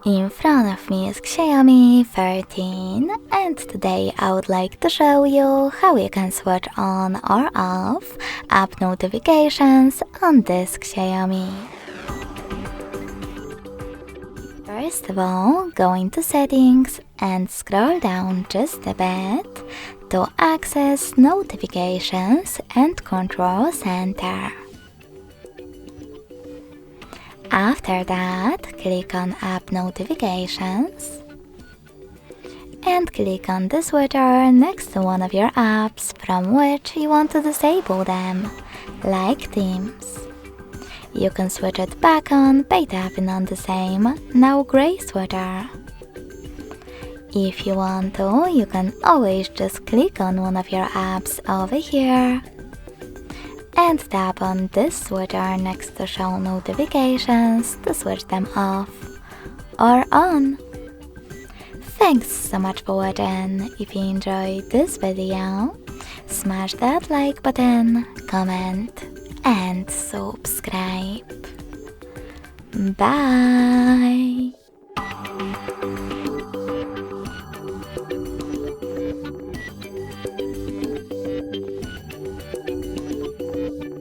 In front of me is XIAOMI 13, and today I would like to show you how you can switch on or off app notifications on this XIAOMI. First of all, go into settings and scroll down just a bit to access notifications and control center. After that, click on App Notifications and click on the switcher next to one of your apps from which you want to disable them, like Teams. You can switch it back on by tapping on the same, now gray switcher. If you want to, you can always just click on one of your apps over here and tap on this switcher next to show notifications to switch them off or on. Thanks so much for watching. If you enjoyed this video, smash that like button, comment and subscribe. Bye!